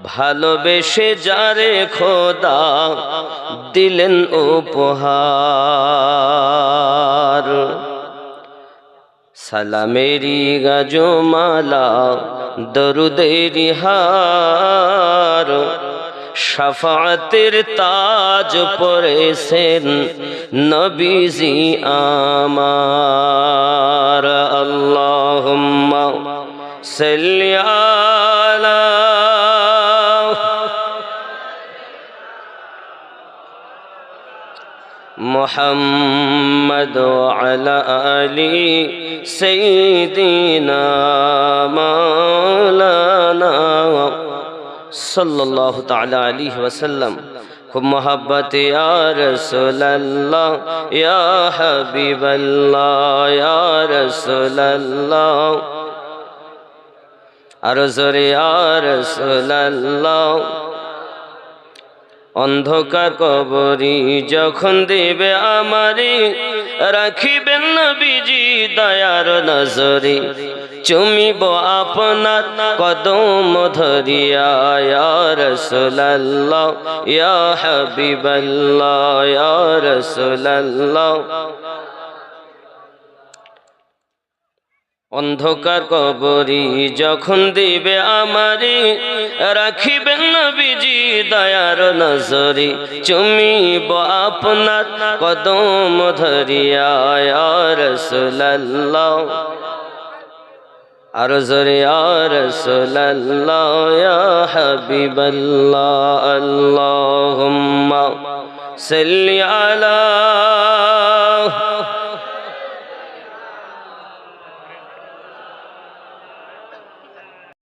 ভালোবেসে যারে খোদা দিলেন উপহার, সালামেরি গাজমালা দরুদেরি হার, শাফাতের তাজ পরেছেন নবীজি আমার। আল্লাহুম্মা সাল্লি আলা মুহাম্মদ ওয়া আলা আলি সাইয়্যিদিনা মাওলানা সাল্লাল্লাহু তাআলা আলাইহি ওয়াসাল্লাম। খুব মোহাব্বত ইয়া রাসূলুল্লাহ ইয়া হাবিবাল্লাহ ইয়া রাসূলুল্লাহ, আর জোরে ইয়া রাসূলুল্লাহ। অন্ধকার কবরি যখন দেবে আমারে, রাখিবেন নবীজি দয়ার নজরে, চুমিব আপনার কদম ধরিয়া ইয়া রাসূলুল্লাহ ইয়া হাবিবাল্লাহ ইয়া রাসূলুল্লাহ। অন্ধকার কবরি যখন দিবে আমারে, রাখিবেন নবীজি দয়ার নজরে, চুমিব আপনার কদম ধরিয়া ইয়া রাসূলুল্লাহ, আর জোরে ইয়া রাসূলুল্লাহ ইয়া হাবিবাল্লাহ। আল্লাহুম্মা সাল্লি আলা